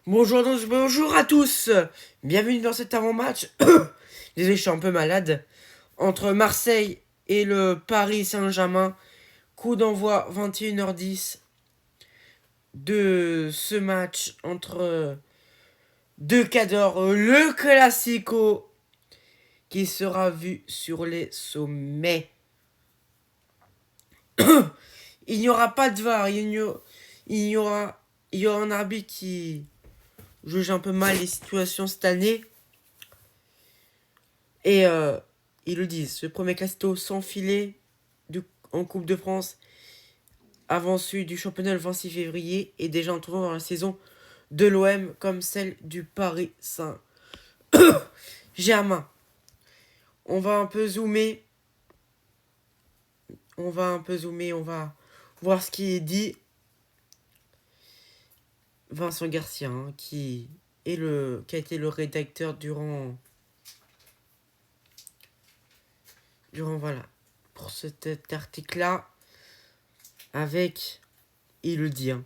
Bonjour à tous, bonjour à tous. Bienvenue dans cet avant-match. Désolé, je suis un peu malade. Entre Marseille et le Paris Saint-Germain. Coup d'envoi 21h10 de ce match entre deux cadors. Le Classico qui sera vu sur les sommets. Il n'y aura pas de VAR. Il y aura un arbitre qui juge un peu mal les situations cette année. Et ils le disent, ce premier Classico sans filet en Coupe de France avant celui du championnat le 26 février est déjà entrant dans la saison de l'OM comme celle du Paris Saint-Germain. On va un peu zoomer. On va voir ce qui est dit. Vincent Garcia, qui a été le rédacteur durant voilà, pour cet article-là, avec, il le dit, un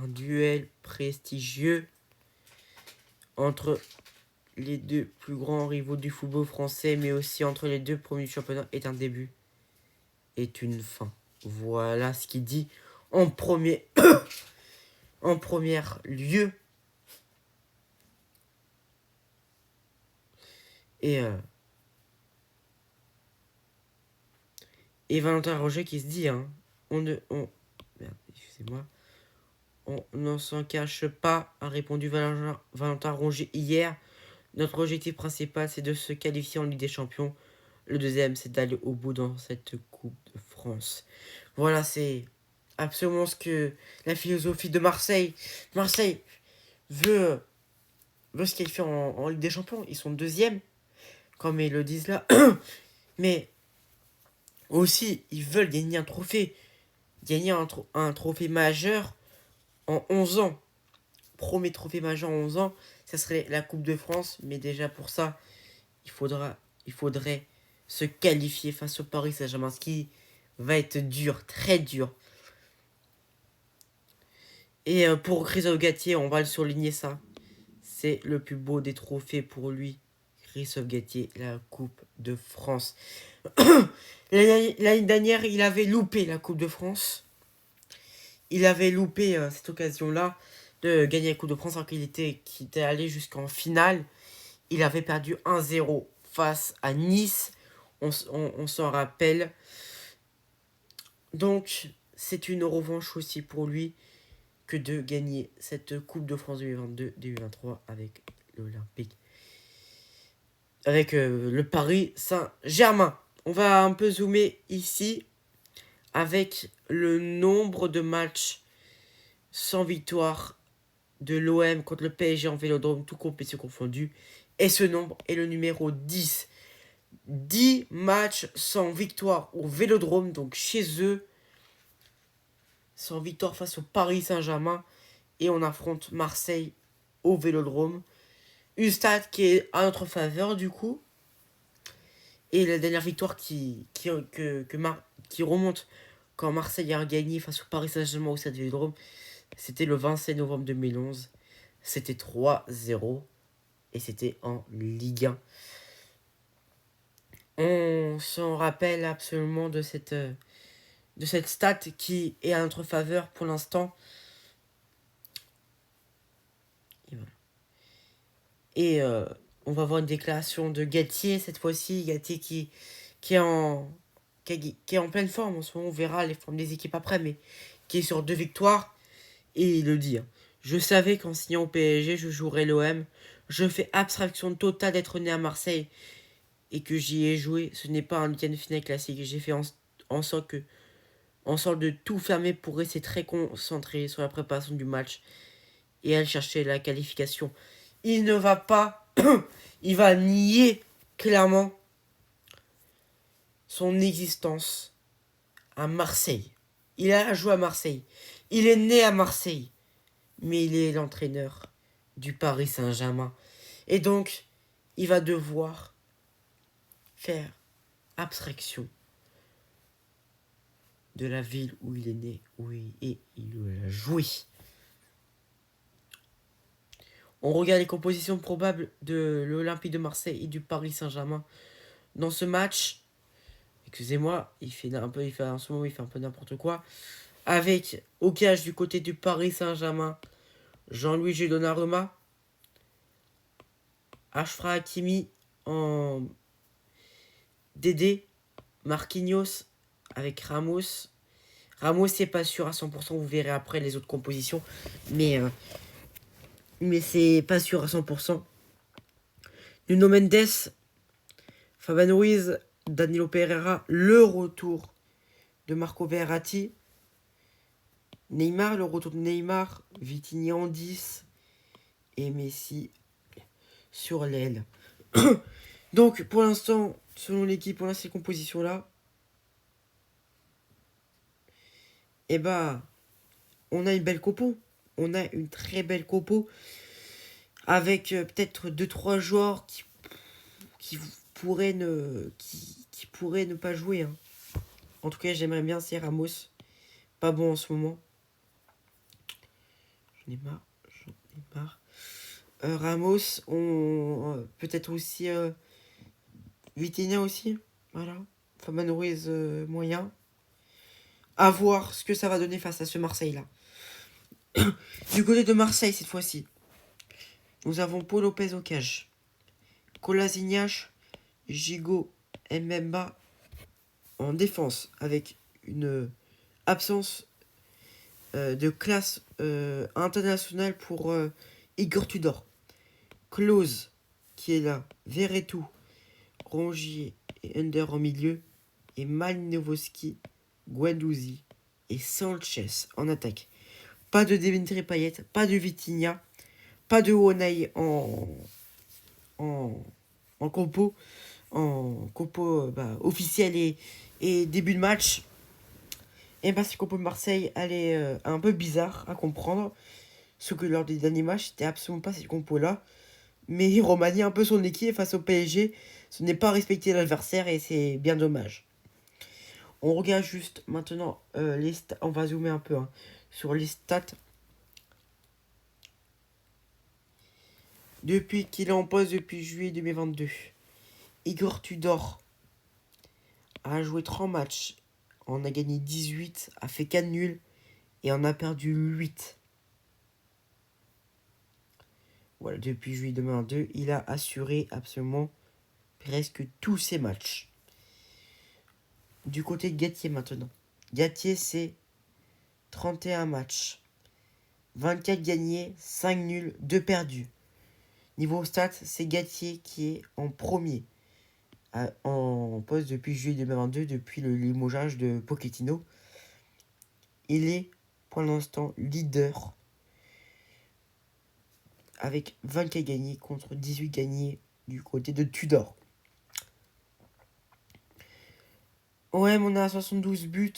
duel prestigieux entre les deux plus grands rivaux du football français, mais aussi entre les deux premiers du championnat, est un début, est une fin. Voilà ce qu'il dit en premier, en premier lieu. Et Valentin Roger qui se dit, merde, excusez-moi, on n'en s'en cache pas, a répondu Valentin Rongier hier. Notre objectif principal, c'est de se qualifier en Ligue des Champions. Le deuxième, c'est d'aller au bout dans cette Coupe de France. Voilà, c'est absolument ce que la philosophie de Marseille. Marseille veut se qualifier en Ligue des Champions. Ils sont deuxième, comme ils le disent là. Mais aussi, ils veulent gagner un trophée. Gagner un trophée majeur en 11 ans. Premier trophée majeur en 11 ans, ça serait la Coupe de France. Mais déjà pour ça, il faudrait se qualifier face au Paris Saint-Germain, ce qui va être dur, très dur. Et pour Christophe Galtier, on va le souligner ça. C'est le plus beau des trophées pour lui. Christophe Galtier, la Coupe de France. L'année dernière, il avait loupé la Coupe de France. Il avait loupé cette occasion-là de gagner la Coupe de France alors qu'il était allé jusqu'en finale. Il avait perdu 1-0 face à Nice. On s'en rappelle. Donc, c'est une revanche aussi pour lui que de gagner cette Coupe de France 2022-2023 avec l'Olympique. Avec le Paris Saint-Germain. On va un peu zoomer ici avec le nombre de matchs sans victoire de l'OM contre le PSG en Vélodrome, tout compétition confondue. Et ce nombre est le numéro 10. 10 matchs sans victoire au Vélodrome, donc chez eux. Sans victoire face au Paris Saint-Germain. Et on affronte Marseille au Vélodrome. Une stat qui est à notre faveur du coup. Et la dernière victoire qui remonte quand Marseille a gagné face au Paris Saint-Germain au Stade Vélodrome, c'était le 27 novembre 2011. C'était 3-0. Et c'était en Ligue 1. On s'en rappelle absolument de cette stat qui est à notre faveur pour l'instant. Et voilà. Et on va voir une déclaration de Galtier cette fois-ci. Galtier qui est en pleine forme en ce moment. On verra les formes des équipes après, mais qui est sur 2 victoires. Et il le dit. Je savais qu'en signant au PSG, je jouerais l'OM. Je fais abstraction totale d'être né à Marseille et que j'y ai joué. Ce n'est pas un week-end final classique. J'ai fait en sorte de tout fermer pour rester très concentré sur la préparation du match et aller chercher la qualification. Il ne va pas, il va nier clairement son existence à Marseille. Il a joué à Marseille. Il est né à Marseille. Mais il est l'entraîneur du Paris Saint-Germain. Et donc, il va devoir faire abstraction de la ville où il est né, où il a joué. On regarde les compositions probables de l'Olympique de Marseille et du Paris Saint-Germain dans ce match. Excusez-moi, en ce moment, il fait un peu n'importe quoi. Avec, au cage du côté du Paris Saint-Germain, Jean-Louis Donnarumma, Achraf Hakimi en DD, Marquinhos avec Ramos. Ramos, c'est pas sûr à 100%, vous verrez après les autres compositions. Mais c'est pas sûr à 100%. Nuno Mendes, Fabian Ruiz, Danilo Pereira, le retour de Marco Verratti. Neymar, le retour de Neymar, Vitinha en 10 et Messi sur l'aile. Donc pour l'instant, selon l'équipe, on a ces compositions-là. Et bah, on a une belle compo. On a une très belle compo. Avec peut-être 2-3 joueurs qui pourraient ne pas jouer. Hein. En tout cas, j'aimerais bien, c'est Ramos. Pas bon en ce moment. J'en ai marre. Ramos, peut-être aussi Vitinha aussi. Voilà. Fabian Ruiz moyen. À voir ce que ça va donner face à ce Marseille-là. Du côté de Marseille, cette fois-ci, nous avons Paul Lopez au cage. Kolasinac, Gigot, Mbemba en défense avec une absence de classe internationale pour Igor Tudor. Klose qui est là, Verretou, Rongier et Under en milieu et Malinowski, Guendouzi et Sanchez en attaque. Pas de Dimitri Payet, pas de Vitinha, pas de Onay en compo officiel et début de match. Et bah cette compo de Marseille, elle est un peu bizarre à comprendre. Ce que lors des derniers matchs, c'était absolument pas cette compo là. Mais il remanie un peu son équipe face au PSG. Ce n'est pas respecter l'adversaire et c'est bien dommage. On regarde juste maintenant les stats. On va zoomer un peu sur les stats. Depuis qu'il est en poste depuis juillet 2022, Igor Tudor a joué 30 matchs. On a gagné 18, a fait 4 nuls et on a perdu 8. Voilà, depuis juillet 2022, il a assuré absolument presque tous ses matchs. Du côté de Galtier maintenant. Galtier, c'est 31 matchs. 24 gagnés, 5 nuls, 2 perdus. Niveau stats, c'est Galtier qui est en premier. En poste depuis juillet 2022, depuis le limogeage de Pochettino. Il est pour l'instant leader avec 24 gagnés contre 18 gagnés du côté de Tudor. OM, on a 72 buts.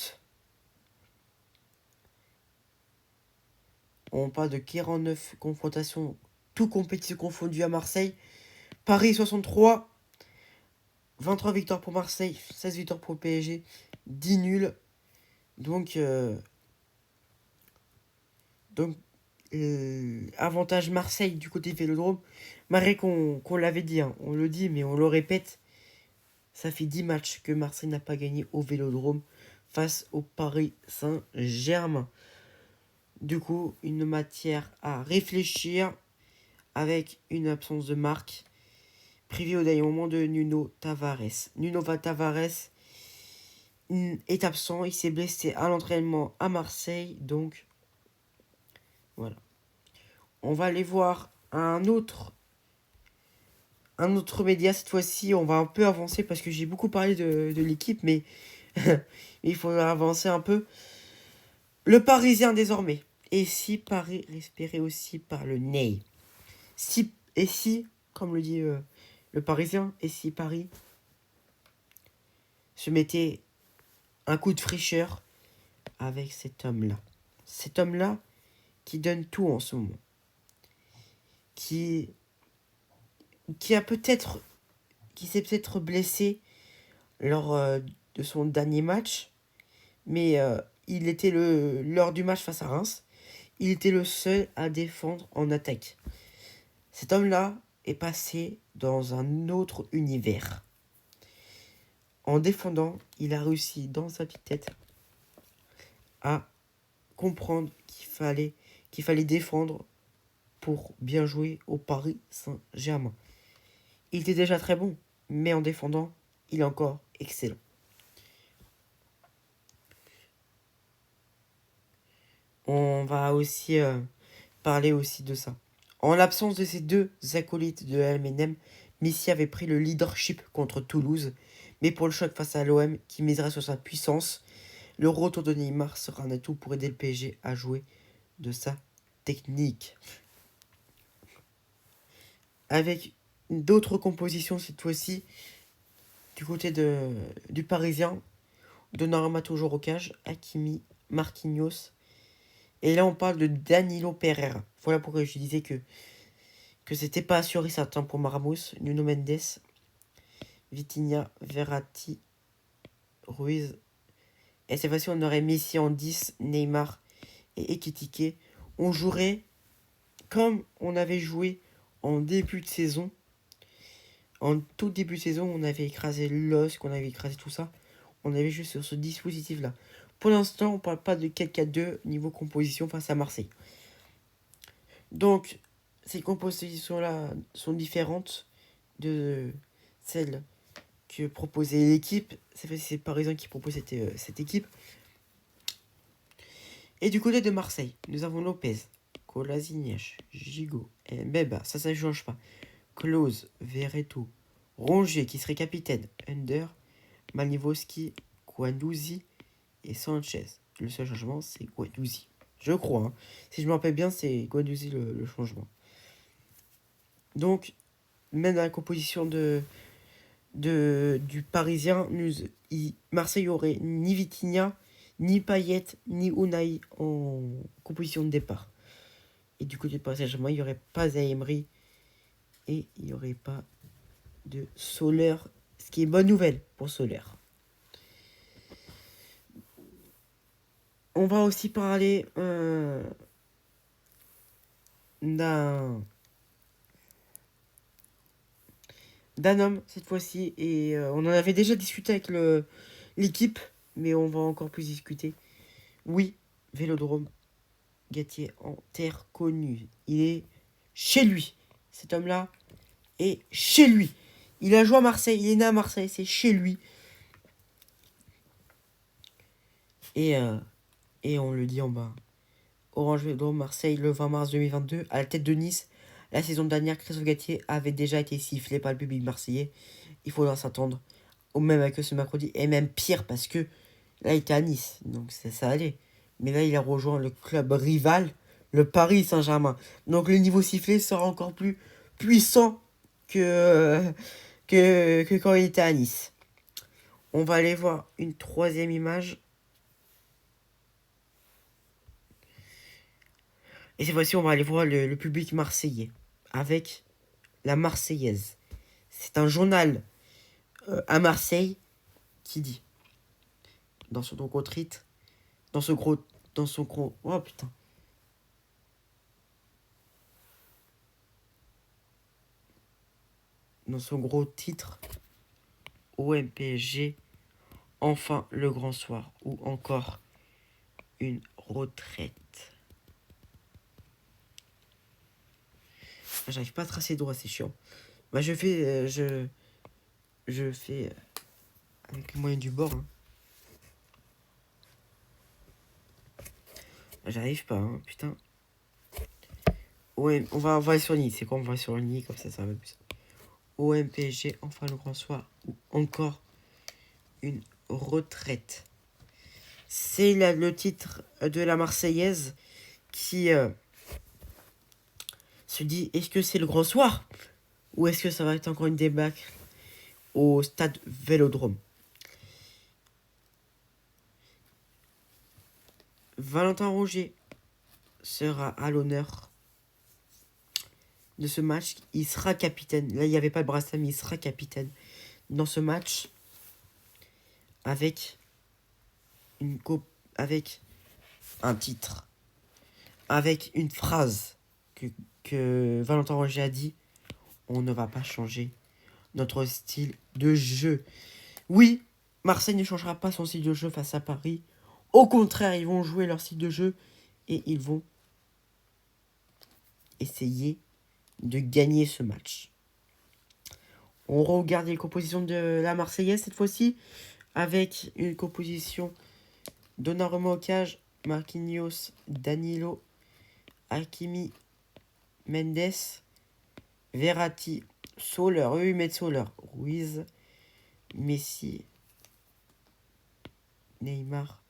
On parle de 49 confrontations, tout compétition confondues à Marseille. Paris 63. 23 victoires pour Marseille, 16 victoires pour le PSG, 10 nuls. Donc avantage Marseille du côté Vélodrome. Malgré qu'on l'avait dit, on le dit, mais on le répète. Ça fait 10 matchs que Marseille n'a pas gagné au Vélodrome face au Paris Saint-Germain. Du coup, une matière à réfléchir avec une absence de marque. Privé au dernier moment de Nuno Tavares. Nuno Tavares est absent, il s'est blessé à l'entraînement à Marseille, donc voilà. On va aller voir un autre média cette fois-ci. On va un peu avancer parce que j'ai beaucoup parlé de l'équipe, mais il faut avancer un peu. Le Parisien désormais. Et si Paris respirait aussi par le nez. Si, comme le dit le Parisien, et si Paris se mettait un coup de fraîcheur avec cet homme-là. Cet homme-là qui donne tout en ce moment. Qui s'est peut-être blessé lors de son dernier match. Mais il était lors du match face à Reims, il était le seul à défendre en attaque. Cet homme-là est passé dans un autre univers. En défendant, il a réussi dans sa petite tête à comprendre qu'il fallait défendre pour bien jouer au Paris Saint-Germain. Il était déjà très bon, mais en défendant, il est encore excellent. On va aussi parler aussi de ça. En l'absence de ces deux acolytes de LMNM, Messi avait pris le leadership contre Toulouse, mais pour le choc face à l'OM qui miserait sur sa puissance, le retour de Neymar sera un atout pour aider le PSG à jouer de sa technique. Avec d'autres compositions cette fois-ci, du côté du Parisien, Donnarumma toujours au cage, Hakimi, Marquinhos. Et là, on parle de Danilo Pereira. Voilà pourquoi je disais que c'était pas assuré certain pour Maramos, Nuno Mendes, Vitinha, Verratti, Ruiz. Et cette fois-ci, on aurait Messi en 10, Neymar et Ekitike. On jouerait comme on avait joué en début de saison. En tout début de saison, on avait écrasé LOSC, on avait écrasé tout ça. On avait juste sur ce dispositif-là. Pour l'instant, on parle pas de 4-4-2 niveau composition face à Marseille. Donc, ces compositions-là sont différentes de celles que proposait l'équipe. C'est le Parisien qui propose cette équipe. Et du côté de Marseille, nous avons Lopez, Kolasinac, Gigot, Mbemba, ça ne change pas. Klose, Verretou, Rongier qui serait capitaine, Under, Malivovski, Guendouzi et Sanchez. Le seul changement, c'est Guendouzi. Je crois. Hein. Si je me rappelle bien, c'est Guendouzi le changement. Donc, même dans la composition du Parisien, Marseille aurait ni Vitinha, ni Payet, ni Unai en composition de départ. Et du côté du Paris Saint-Germain, il n'y aurait pas Zaïmri et il n'y aurait pas de Soler, ce qui est bonne nouvelle pour Soler. On va aussi parler d'un homme cette fois-ci et on en avait déjà discuté avec l'équipe, mais on va encore plus discuter. Oui, Vélodrome Gatier en terre connue. Il est chez lui. Cet homme-là est chez lui. Il a joué à Marseille, il est né à Marseille, c'est chez lui. Et on le dit en bas. Orange Vélodrome Marseille le 20 mars 2022, à la tête de Nice. La saison dernière, Christophe Gatier avait déjà été sifflé par le public marseillais. Il faudra s'attendre au même accueil ce mercredi. Et même pire parce que là, il était à Nice. Donc ça allait. Mais là, il a rejoint le club rival, le Paris Saint-Germain. Donc le niveau sifflé sera encore plus puissant que quand il était à Nice. On va aller voir une troisième image. Et cette fois-ci, on va aller voir le public marseillais avec la Marseillaise. C'est un journal à Marseille qui dit, dans son gros titre, dans son gros, oh putain. Dans son gros titre, OM-PSG, enfin le grand soir, ou encore une retraite. J'arrive pas à tracer droit, c'est chiant. Bah je fais, je fais avec les moyens du bord. Hein. J'arrive pas, hein, putain. Ouais, on va aller sur le nid. C'est quoi, on va sur le nid, comme ça va plus. OM-PSG, enfin le grand soir, ou encore une retraite. C'est le titre de la Marseillaise qui se dit, est-ce que c'est le grand soir ou est-ce que ça va être encore une débâcle au stade Vélodrome. Valentin Rongier sera à l'honneur de ce match. Il sera capitaine. Là, il n'y avait pas de bracelet, mais il sera capitaine dans ce match avec avec un titre, avec une phrase que Valentin Rongier a dit, on ne va pas changer notre style de jeu. Oui, Marseille ne changera pas son style de jeu face à Paris. Au contraire, ils vont jouer leur style de jeu et ils vont essayer de gagner ce match. On regarde les compositions de la Marseillaise cette fois-ci avec une composition Donnarumma au cage, Marquinhos, Danilo, Hakimi, Mendes, Verratti, Soler, eux ils mettent Soler, Ruiz, Messi, Neymar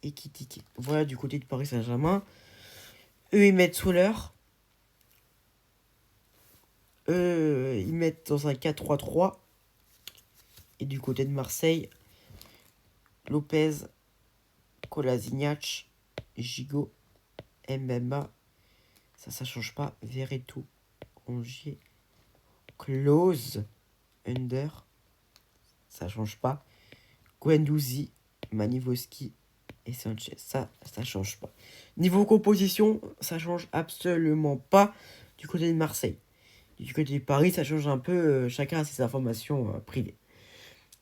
et Kitike. Voilà du côté du Paris Saint-Germain. Eux ils mettent Soler. Ils mettent dans un 4-3-3. Et du côté de Marseille, Lopez, Kolasinac, Gigot, Mbemba. Ça change pas. Verretou, Rongier, Klose, Under. Ça change pas. Guendouzi, Manivoski et Sanchez. Ça change pas. Niveau composition, ça change absolument pas du côté de Marseille. Du côté de Paris, ça change un peu. Chacun a ses informations privées.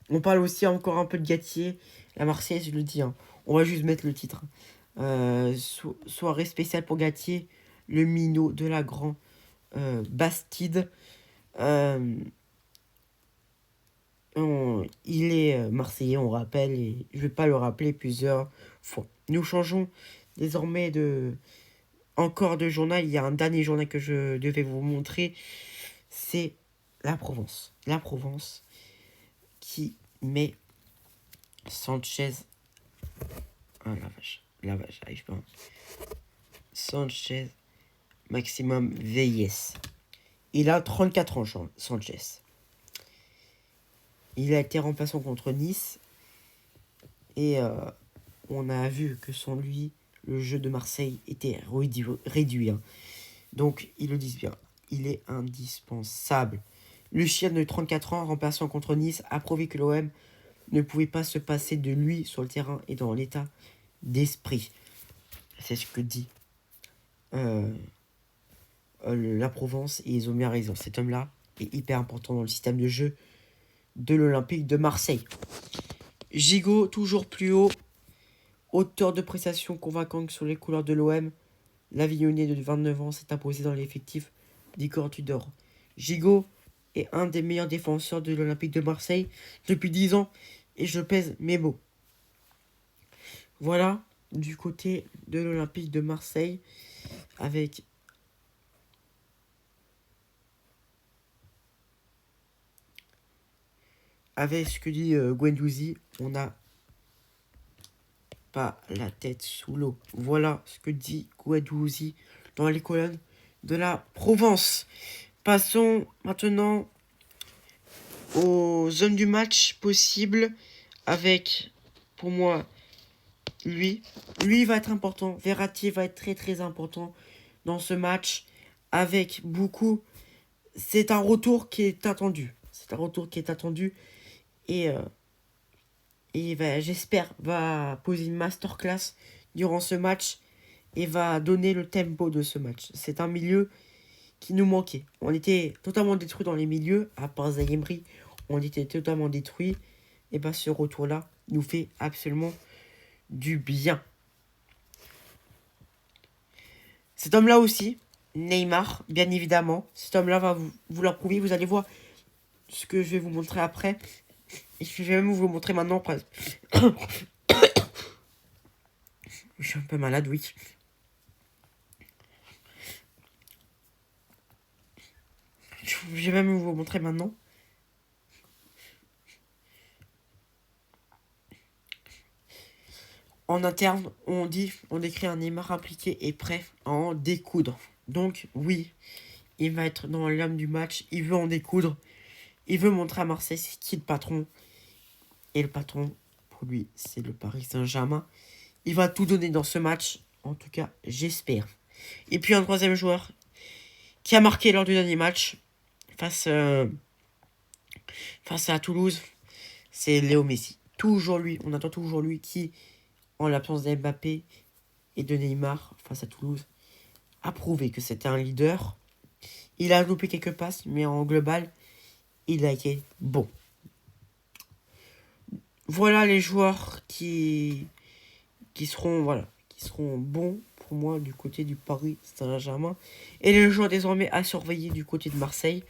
On parle aussi encore un peu de Galtier. La Marseillaise, je le dis. On va juste mettre le titre. Soirée spéciale pour Galtier. Le minot de la Grand Bastide. Il est marseillais, on rappelle. Et je ne vais pas le rappeler plusieurs fois. Nous changeons désormais encore de journal. Il y a un dernier journal que je devais vous montrer. C'est la Provence. La Provence qui met Sanchez. Ah la vache, j'arrive pas. Sanchez, Maximum Veyes. Il a 34 ans, Sanchez. Il a été remplaçant contre Nice. Et on a vu que sans lui, le jeu de Marseille était réduit. Donc, ils le disent bien. Il est indispensable. Lucien de 34 ans, remplaçant contre Nice, a prouvé que l'OM ne pouvait pas se passer de lui sur le terrain et dans l'état d'esprit. C'est ce que dit la Provence et ils ont bien raison. Cet homme-là est hyper important dans le système de jeu de l'Olympique de Marseille. Gigot, toujours plus haut. Auteur de prestations convaincantes sur les couleurs de l'OM. L'Avignonnais de 29 ans s'est imposé dans l'effectif d'Igor Tudor. Gigot est un des meilleurs défenseurs de l'Olympique de Marseille depuis 10 ans et je pèse mes mots. Voilà du côté de l'Olympique de Marseille avec ce que dit Guendouzi, on n'a pas la tête sous l'eau. Voilà ce que dit Guendouzi dans les colonnes de la Provence. Passons maintenant aux zones du match possibles avec, pour moi, lui va être important. Verratti va être très très important dans ce match avec beaucoup. C'est un retour qui est attendu. Et j'espère va poser une masterclass durant ce match et va donner le tempo de ce match. C'est un milieu qui nous manquait. On était totalement détruits dans les milieux, à part Zayemri, on était totalement détruits. Et ce retour-là nous fait absolument du bien. Cet homme-là aussi, Neymar, bien évidemment. Cet homme-là va vous leur prouver. Vous allez voir ce que je vais vous montrer après. Et je vais même vous montrer maintenant. Je suis un peu malade, oui. Je vais même vous montrer maintenant. En interne, on décrit un Neymar impliqué et prêt à en découdre. Donc, oui, il va être dans l'âme du match. Il veut en découdre. Il veut montrer à Marseille qui est le patron. Et le patron, pour lui, c'est le Paris Saint-Germain. Il va tout donner dans ce match. En tout cas, j'espère. Et puis, un troisième joueur qui a marqué lors du dernier match face à Toulouse, c'est Léo Messi. Toujours lui. On attend toujours lui qui, en l'absence d'Mbappé et de Neymar face à Toulouse, a prouvé que c'était un leader. Il a loupé quelques passes, mais en global, il a été bon. Voilà les joueurs qui seront bons pour moi du côté du Paris Saint-Germain. Et les joueurs désormais à surveiller du côté de Marseille.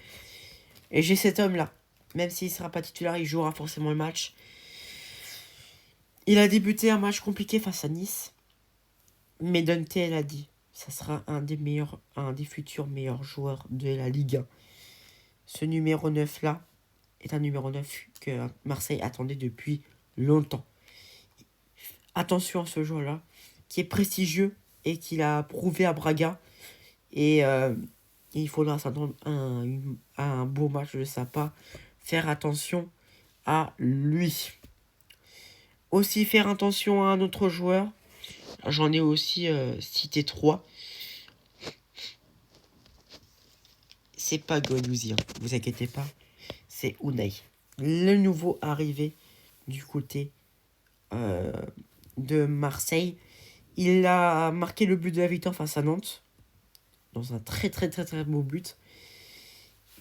Et j'ai cet homme-là. Même s'il ne sera pas titulaire, il jouera forcément le match. Il a débuté un match compliqué face à Nice. Mais Dante l'a dit. Ça sera un des futurs meilleurs joueurs de la Ligue 1. Ce numéro 9-là est un numéro 9 que Marseille attendait depuis longtemps. Attention à ce joueur-là, qui est prestigieux et qu'il a prouvé à Braga. Et il faudra s'attendre à un beau match de sa part. Faire attention à lui. Aussi faire attention à un autre joueur. J'en ai aussi cité 3. C'est pas Guendouzi, hein, vous inquiétez pas. C'est Unai. Le nouveau arrivé du côté de Marseille. Il a marqué le but de la victoire face à Nantes. Dans un très très très très beau but.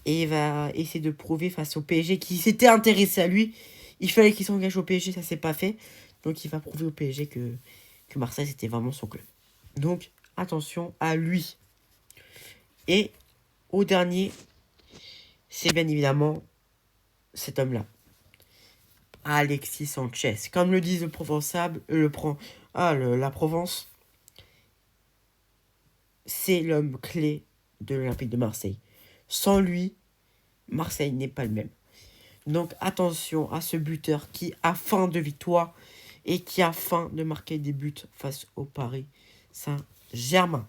Et il va essayer de prouver face au PSG qui s'était intéressé à lui. Il fallait qu'il s'engage au PSG, ça s'est pas fait. Donc il va prouver au PSG que Marseille c'était vraiment son club. Donc attention à lui. Et au dernier, c'est bien évidemment cet homme-là. Alexis Sanchez. Comme le disent la Provence, c'est l'homme clé de l'Olympique de Marseille. Sans lui, Marseille n'est pas le même. Donc attention à ce buteur qui a faim de victoire et qui a faim de marquer des buts face au Paris Saint-Germain.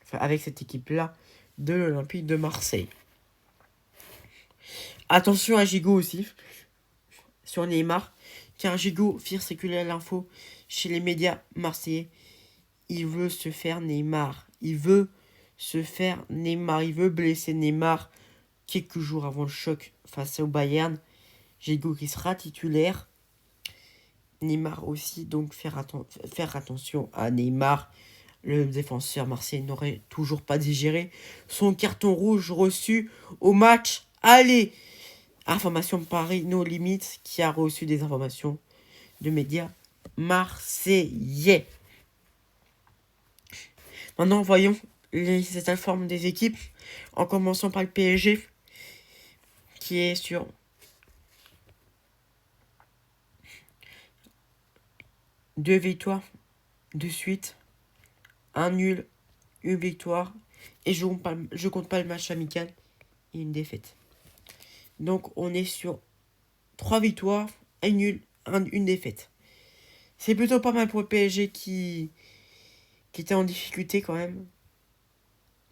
Enfin, avec cette équipe-là de l'Olympique de Marseille. Attention à Gigot aussi, sur Neymar, car Gigot fit circuler l'info chez les médias marseillais. Il veut se faire Neymar. Il veut blesser Neymar quelques jours avant le choc face au Bayern. Gigot qui sera titulaire. Neymar aussi, donc faire attention à Neymar. Le défenseur marseillais n'aurait toujours pas digéré son carton rouge reçu au match aller. Information Paris No Limites qui a reçu des informations de médias marseillais. Maintenant, voyons les états de forme des équipes. En commençant par le PSG qui est sur 2 victoires de suite, un nul, une victoire, et je compte pas le match amical et une défaite. Donc on est sur 3 victoires, un nul, une défaite. C'est plutôt pas mal pour le PSG qui était en difficulté quand même.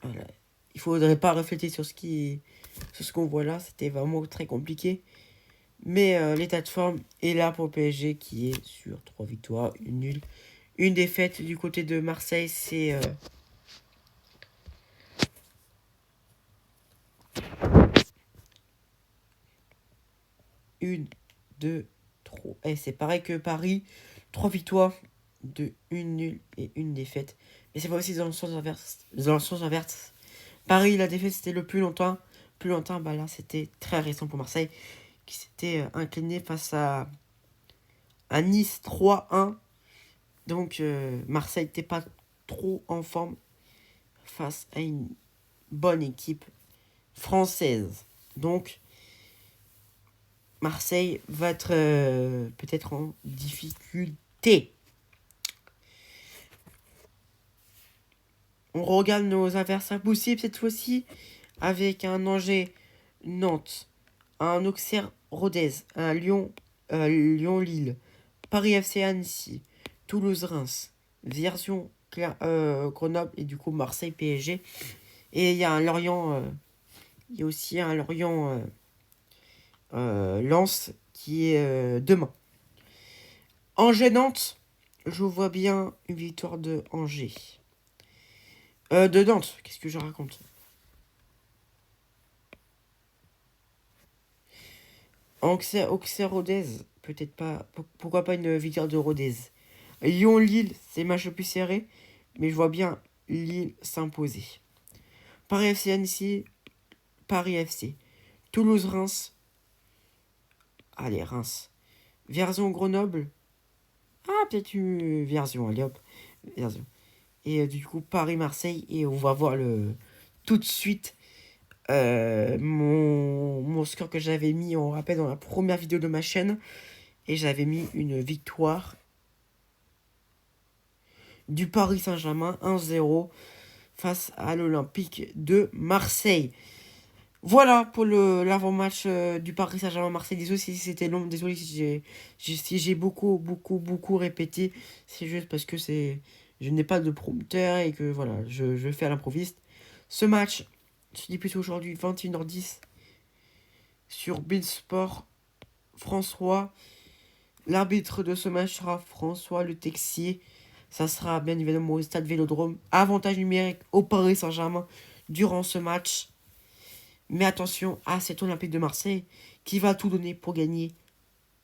Voilà. Il faudrait pas refléter sur ce qu'on voit là, c'était vraiment très compliqué. Mais l'état de forme est là pour le PSG qui est sur 3 victoires, une nulle, une défaite. Du côté de Marseille, c'est 1, 2, 3. Et c'est pareil que Paris, 3 victoires, une nulle et une défaite. Mais c'est pas aussi dans le sens inverse. Paris, la défaite, c'était le plus longtemps. Bah là, c'était très récent pour Marseille, qui s'était incliné face à Nice 3-1. Donc, Marseille n'était pas trop en forme face à une bonne équipe française. Donc, Marseille va être peut-être en difficulté. On regarde nos adversaires possibles cette fois-ci avec un Angers-Nantes, un Auxerre-Rodez, un Lyon-Lille, Paris FC Annecy, Toulouse-Reims, Vierzon, Grenoble et du coup Marseille-PSG. Et il y a un Lorient, il y a aussi un Lens qui est demain. Angers-Nantes, je vois bien une victoire de Angers. De Nantes, qu'est-ce que je raconte? Auxerre Rodez, peut-être pas. Pourquoi pas une victoire de Rodez? Lyon-Lille, c'est le match le plus serré. Mais je vois bien Lille s'imposer. Paris FC Annecy, Paris FC. Toulouse-Reims. Allez, Reims. Vierzon-Grenoble. Ah, peut-être une Vierzon, allez hop. Vierzon. Et du coup, Paris-Marseille. Et on va voir tout de suite mon score que j'avais mis, on rappelle, dans la première vidéo de ma chaîne. Et j'avais mis une victoire du Paris Saint-Germain 1-0 face à l'Olympique de Marseille. Voilà pour l'avant-match du Paris Saint-Germain-Marseille. Désolé si c'était long, désolé si j'ai beaucoup répété. C'est juste parce que je n'ai pas de prompteur et que voilà, je fais à l'improviste. Ce match se dispute aujourd'hui 21h10 sur Beansport. François, l'arbitre de ce match sera François Le Texier. Ça sera bien évidemment au stade Vélodrome. Avantage numérique au Paris Saint-Germain durant ce match. Mais attention à cet Olympique de Marseille qui va tout donner pour gagner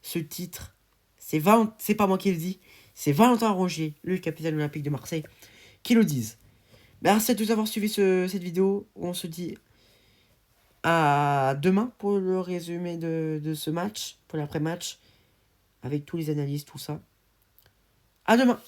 ce titre. C'est pas moi qui le dis, c'est Valentin Rongier, le capitaine olympique de Marseille, qui le disent. Merci à tous d'avoir suivi cette vidéo. On se dit à demain pour le résumé de ce match, pour l'après-match, avec tous les analyses, tout ça. À demain!